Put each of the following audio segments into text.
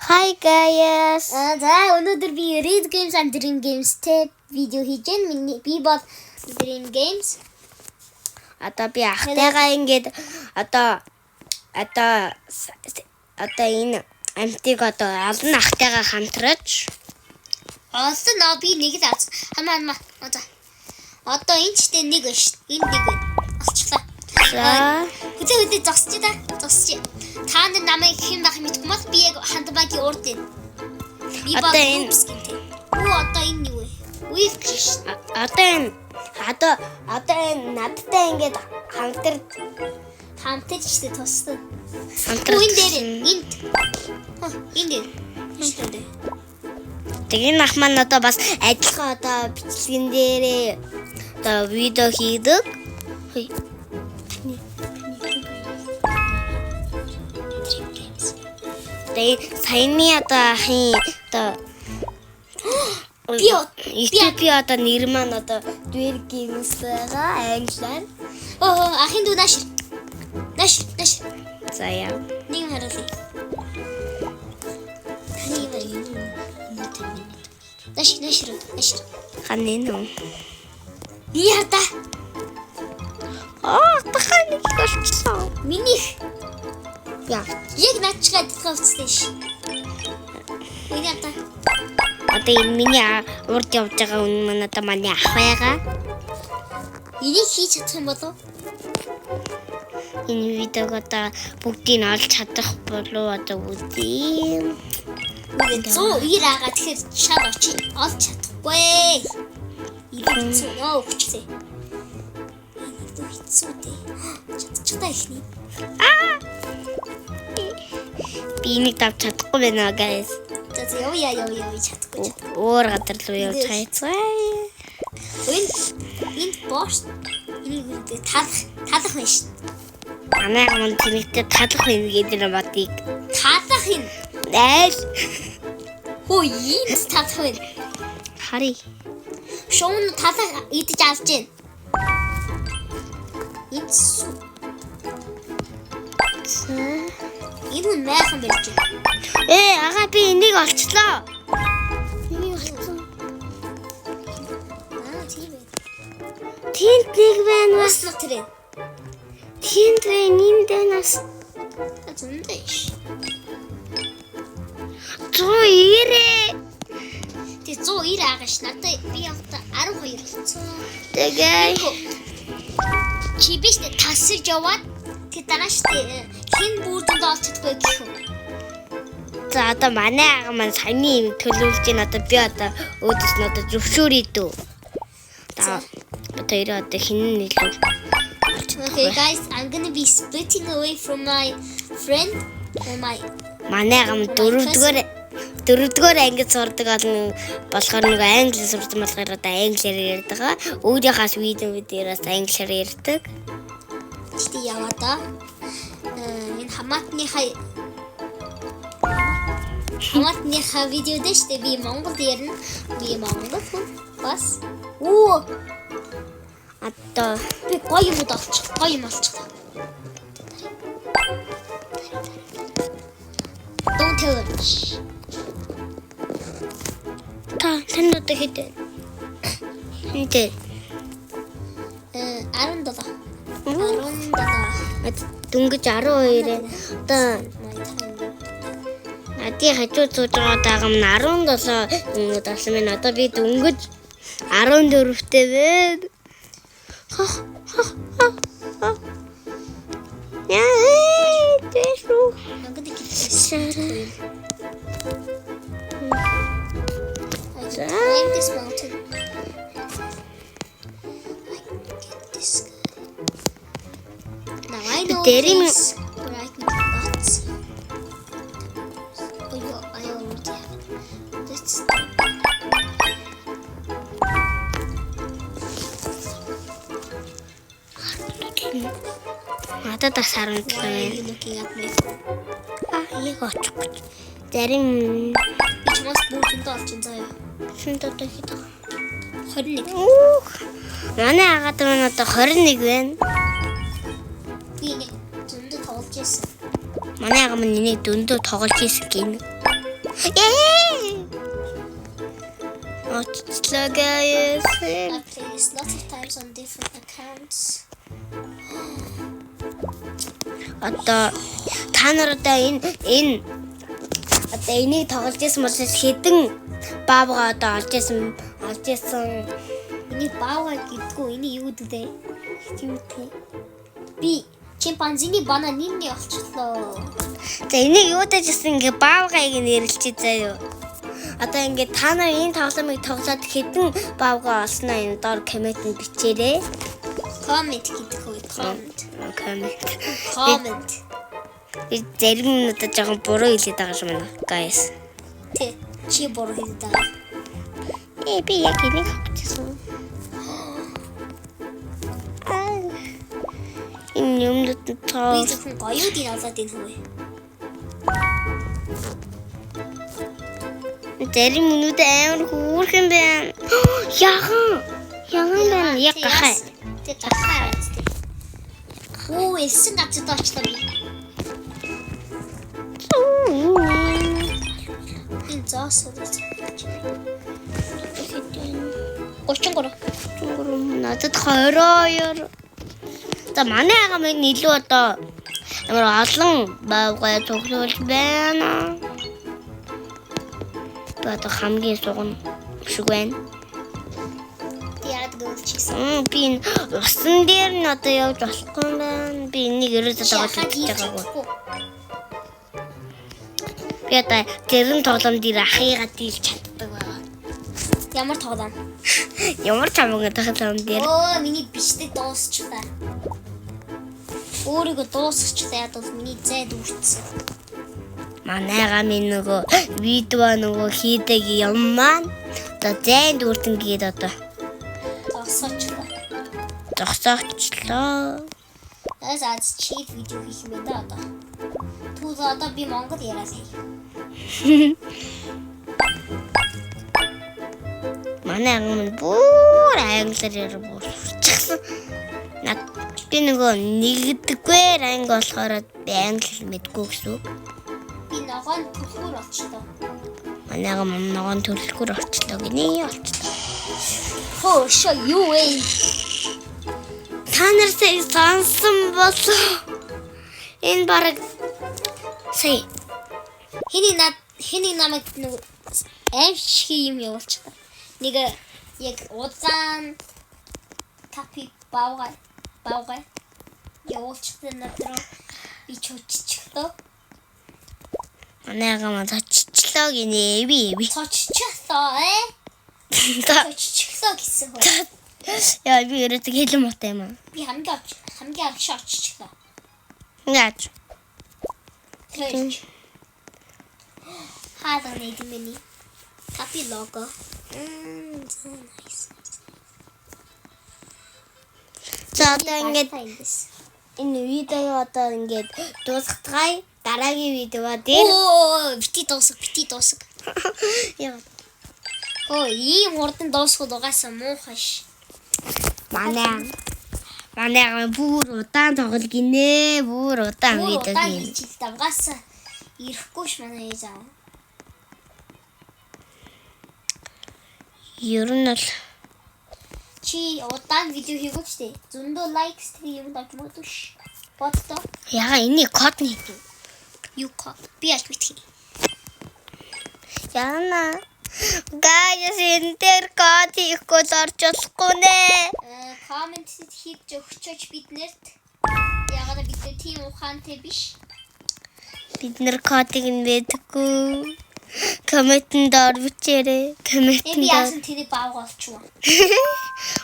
Hi guys. За өнөөдөр би Red Games and Dream Games-тэй видео хийж байна. Би бол Dream Games. Одоо би ахтайгаа ингээд одоо энэ амтыг одоо олон ахтайгаа хамтраж Олон би нэг л авсан. Хамаа. За. Одоо энэ ч тэ нэг байна шүү. Энэ нэг байна. Олчлаа. за Хөдөө зогсчих та. Зогсчих. Та нар намайг хэн байх мэдгүй мал би яг хандбагийн урд байна. Би бол Oops гэнтэй. Одоо энэ юу вэ? Weave шүү. одоо энэ надтай ингээд Хамтаж штэ тусдаг. хамтраж Энэ дээр энэ. Энэ дээр. Штэ. Тэгээ нах маань одоо бас ажиллагаа одоо бичлэгэн дээрээ одоо видео хийдэг. Тэгээ саяны одоо ахын одоо би одоо нэр маань одоо Dwyer Games байгаа англиар. Ахын дүү нааш. За яа. Нэг харуулъя. Таны ба юу? Нааш. Ханы нөө. Яата. Таханы болчихсон. Минийх. Яа. Яг наачгаа дэтгавцсан ш. Яата. Одоо энэ миний урд явж байгаа хүн маань одоо манай ах байгаа. Энийг хийж чадах юм болов? Энэ видеог одоо бүгдийг нь олж чадах болов одоо үзье. Үгүй 190 агаа тэгэхээр шал очи олж чадахгүй. Ирээд цоо өгчтэй. Энэ хэцүү дээ. Чадчихтай ихний. Би энийг давж чадахгүй байна guys. За яа чадахгүй. Өөр газар руу явж хайцгаа. Энэ бос энийг үүрдээ талах байна шүү. Манай хамт тэнэгтэй талах юм гэдэг нь бодгийг. Талах юм. Найс. Хөө ийм талах байна. Хари. Шоун талах идэж авч гин. Энэ хүн майхан байж байна. Ага би энийг олчлоо. Тийм ээ. Тинт нэг байна бас. Бас тэр. Тинт нэмдэнас. Зөндөш. Зөө ирээ. Тэ 190 агаш надад би явахдаа 12 болсон. Тэгээ Чи биш тасаж яваад тэ дарааш хин бүрдэнд олж чадахгүй гэх юм. за одоо манай ага маань саяны юм төлөвлөж байна. Одоо би одоо өөдөөс нь одоо зөвшөөрөе дөө. Одоо ирээ одоо хин илүү. Okay guys, I'm gonna be splitting away from my friend or my Манай ага маань дөрөвдүгээр ангид сурдаг болохоор нэг англи сурсан болохоор одоо англиар ярьдаг. Өөрийнхөөс видеоудаас англиар ярьдаг. Тэгтээ яваа да. Энэ хамаатныхаа видео дэш тэ би Монгол ярина. Би Монгол хүн бас. Одоо Би гоё юм олчих. Don't tell her. тань одоо хэдэ. 17. Дөнгөж 12 одоо надын хажууд сууж байгаа даагам нь 17 болсон байна. Одоо би дөнгөж 14-тэй байна. I'm gonna get this. I can climb this mountain. I can get this guy. Now I know Daring- this, but I can get nuts. I already have it. Let's Надад бас 17 why are байна. you looking at my phone? Яг очих гэж. Зарим Би чамаас бүрдэнд олчин заяа. шинд одоо хэд 21. манай агаад маань одоо 21 байна. Би нэг зөндө тоглож байсан. Манай ага маань энийг дөндөө тоглож ийсэн гин. Очлоо guys. I play this lots of times on different accounts. Одоо та нар одоо энэ одоо энийг тоглож байсан бол хэдэн баавга одоо олж исэн Энийг баавга гэдгүү энийг юу гэдэг вэ? Би чимпанзиний бананины олчлоо. За энийг юу дэж исэн ингээ баавгыг нэрлэлчээ заяа. Одоо ингээ та нар энэ тоглоомыг тоглоод хэдэн баавга олсноо энэ доор комментд бичээрэй. Comment гэдэг үү? Comment. Би зарим нь одоо жоохон буруу хэлээд байгаа юм байна, guys. Тэ чи буруу хэлээд байгаа. Би яг энийг авчихсан. Энэ юмнууд тоо. Би зөвхөн гоёудын олоод энэ хөө. Зарим минут амар хөөрхөн байна. Яган байна. Яг гахаа. Тэ гахаа биз дээ. Оо элсэн гацд очлоо би. Энэ заасаа дээ. 33. Надад 22. За манай ага минь илүү одоо ямар олон баавгай тоглож байна. Одоо хамгийн сугна шиг байна. Яад гөлчихсэн. Би усан дээр нь одоо явж болохгүй юм байна. Би энийг ерөөсөө тоглож байгаагүй. Би одоо тэрэн тоглоом дээр ахыгаа дийлж чаддаг байна. Ямар тоглоом? Ямар чамгаа тоглоом дээр. Оо миний бичдэг дуусчлаа. Өөрийгөө дуусгачлаа яд бол миний зайд үрцсэн. Манайга минь нөгөө видео нөгөө хийдэг юм маань одоо зайд үрдэн гээд одоо зогсоочлоо. Аз чит видео хийх юм да одоо. Түл одоо би Монгол яриад хий. Манай англи бүр англиар ярьчихсан. Би нөгөө нэгдэггүй анги болохоор би англи мэдгүй гэсэн үг. Би ногоон төлхөр очлоо. Манайга ногоон төлхөр очлоо гинэ олчлоо. Хөө шо юу вэ? Та нар сонсон болов. Энэ бараг сая Хэний намайг нөгөө аимшиг юм явуулчихлаа. Нэг яг удаан капи баавгай явуулчихсан надад би чөччихлөө. Манайга маа цочлоо гинэ би. Цочлоо Чөччихлөө гэсэн хөө. Яа би ерөөсөө хэлэн мотой юм аа. Би хамгийн агш оччихлоо. Яаж? Тэгэж. Хаалга нэг миний капи лого. Nice. За одоо ингээд энэ видео одоо ингээд дуусгацгаая. Дараагийн видео дээр бити дуусах. Яа. Ийм хурдан дуусгууд угаасаа муухайш. Манай бүр удаан тоглол гинэ. Бүр удаан видео гинэ. Угаасаа ирэхгүйш манай ээж аа. Ер нь л Чи удаан видео хийгүүчтэй. Зөндөө лайкс тэг юм давж магадгүй. Боддоо. яга энийг код нээдэг. Юу код? Би яаж мэдхий? Яна. Гайс энэ дээр код хийхгүй орж болохгүй нэ. Коммент хийж өгчөөч биднэрт. Ягаад бид тийм ухаантай биш. Бид нэр кодыг нь мэдгүй. Комментд ор бичээрэй. Би яасан тэрийг баавга олчихваа.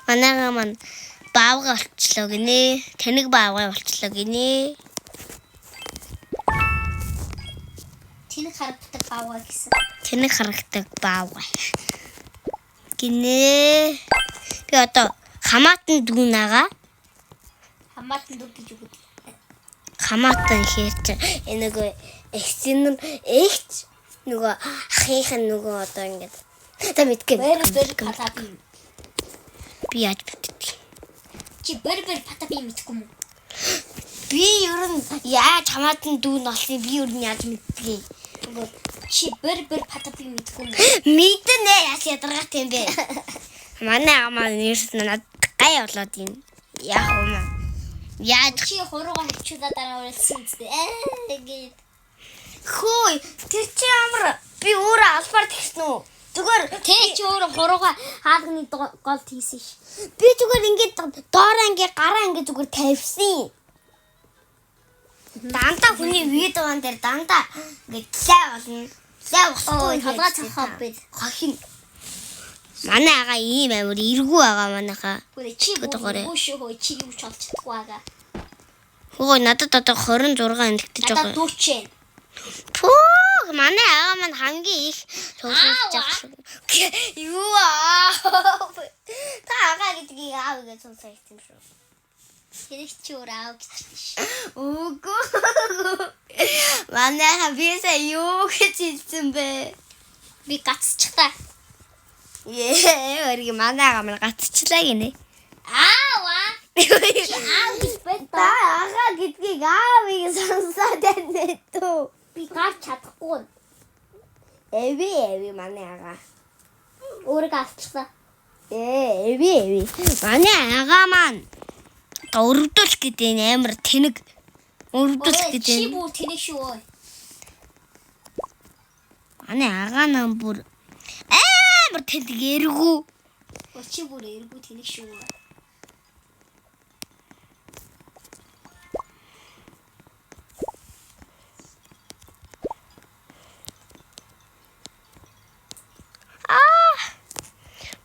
Манайга маань баавга олчлоо гинэ. Тэнийг баавга олчлоо гинэ. Тэнийг харагдаг баавга гэсэн. Тэнийг харагдаг баавга. Гинэ. Би одоо хамаатан дүүнага. Хамаатан дүү гэж үг. Хамаатан хэрч энэ нөгөө эксцэн экч нөгөө ахийнх нь нөгөө одоо ингээд та мэдгүй. Бэр патапи. Би яаж мэддэг. Чи бэр патапи мэдгүй юм уу? Би ер нь яаж хамаатан дүүн олсныг би ер нь яаж мэддэг. Чи бэр патапи мэдгүй юм. Мэднэ яс ядаргах юм бэ. Манай амаа нэрс надад гай болоод юм. Яг юм. Яаж Чи хуруугаа хөвчүүлээд дараа уйлсан үстэй. Ингээд. хөөе тэр чи амар би өөрөө албаар тэгсэн үү? Зүгээр Тэ чи өөрөө хуруугаа хаалганы гол тийсэн ш. би зүгээр ингээд доороо ингээд гараа ингээд зүгээр тавьсан. Дандаа хүний видеон дээр дандаа ингээд лай болно. Лай Ой, болохгүй толгой цахаа бил. хохин. Манай ага ийм амар эргүү байгаа манайхаа. Гүрэ чи Догоорой. бүүшөө хөө чи юу ч олж чадахгүй байгаа. Хөөе надад одоо 26 энэгтэй Надад жоо. 40. Пүү манай ага маань хамгийн их сонсож байгаа. Юу аа. Та ага гэдгийг аав гэж сонсож байсан шүү. Тэр чи өөр аав гэж ш. Үгүй. Манай ага бисаа юу гэж хэлсэн бэ? Би гацчихлаа. Өргө манай ага маань гацчлаа гинэ. Аава. Чи аав гэж Та байтаа. ага гэдгийг аав гэж сонсоод байна тоо. Би гарч чадахгүй. Эви манай ага. Өөрийгөө авчихлаа. Эви. Манай ага маань өрөвдөлт гэдэг нь амар тэнэг. Өрөвдөлт гэдэг Чи нь бүр тэнэг шүү. манай ага нам бүр амар тэнэг эргүү. Чи бүр эргүү тэнэг шүү.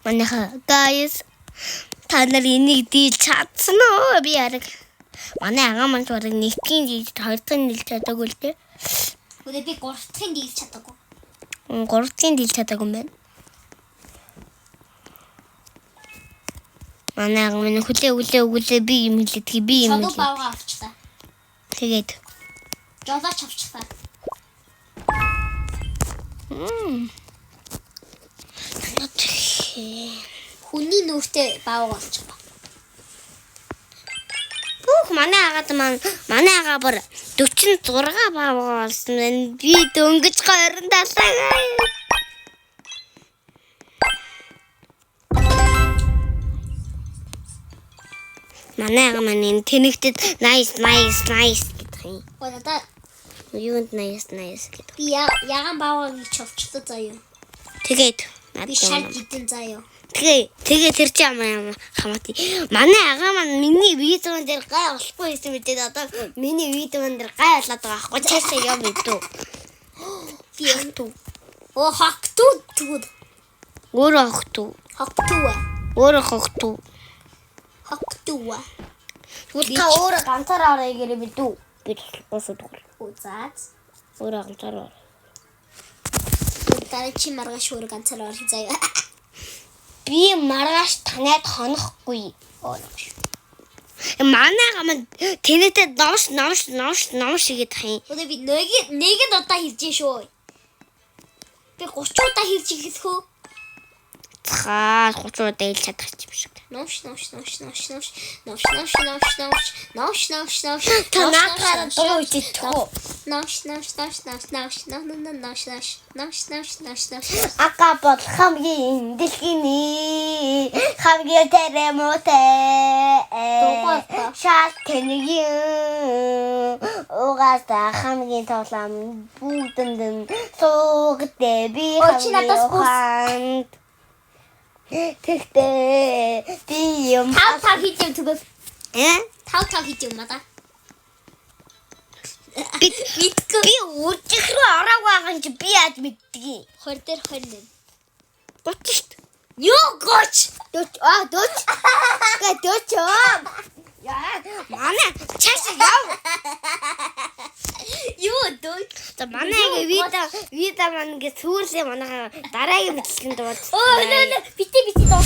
Манайха guys та нар энийг дийлж чадсан уу? Би яриг. Манай ага маань барыг нэгтгэн дийлж 2 дахь дийлж чадаагүй л дээ. Гүрэ би 3 дахь дийлж чадаагүй. 3 дахь дийлж чадаагүй юм байна. Манай ага минь хүлээ би юм хэлдэг би юм Чодоо хэлдэг. бавгаа авчихлаа. Тэгээд Жолооч авчихлаа. Хүний нүртэй бавгаа авчихлаа. Бүх манай ага бүр 46 бавгаа болсон байна. Би дөнгөж 27. Манай ага маань энэ тэнэгтэд nice гэдэг юм. Ой надаа Юунд nice гэдэг. би ягаан бавгаа гэж авчихлаа заяа. Тэгээд Би шар гидэн заяа. Тэгээ тэр чи амаа хамаатай. Манай ага маань миний видеон дээр гай болохгүй байсан мэдээд одоо миний видеон дээр гай болоод байгаа аахгүй цаашаа яв мэдв. Би хактуу. Оо хактуу тэгвэл Өөрөө хохтуу. хактуу. Өөрөө хохтуу. Хактуу. Тэгвэл та өөрөө ганцаараа орё гэрээ мэдв. Би босоод өгөх. Узаац. Өөрөө ганцаараа. Дараа чи маргааш өөр ганцаар орох заяа. Би маргааш танайд хонохгүй. Оо нөөш. Манай ага маань тэнэтэй номш гэдэг юм. Өөдөө би нэгэд удаа хэлж шүү. Би 30 удаа хэлж эхлэх үү? Цаа 30 удаа хэлж чадах юм шиг. Номш. Та наадаараа дуу хийчихв. Ака бол хамгийн дэлхийн хамгийн тэремөтэй. Дугаартай. Шал тэнэг угаасаа хамгийн тоглоом бүгдэнд нь суугдээ би Чи надаас хамгийн тэгтээ би юм Тав хийж юм тэгвэл тав хийж юм надаа. би үржих рүү ороод байгаа юм чи би яаж мэддгийг 20 дээр 20. гоч штт Юу гоч? дөч яа манай чааш яв Юу дөч? за манай видео маань ингэ сүүрлээ манай дараагийн бичлэгэнд дууд Оо нэ бити доо.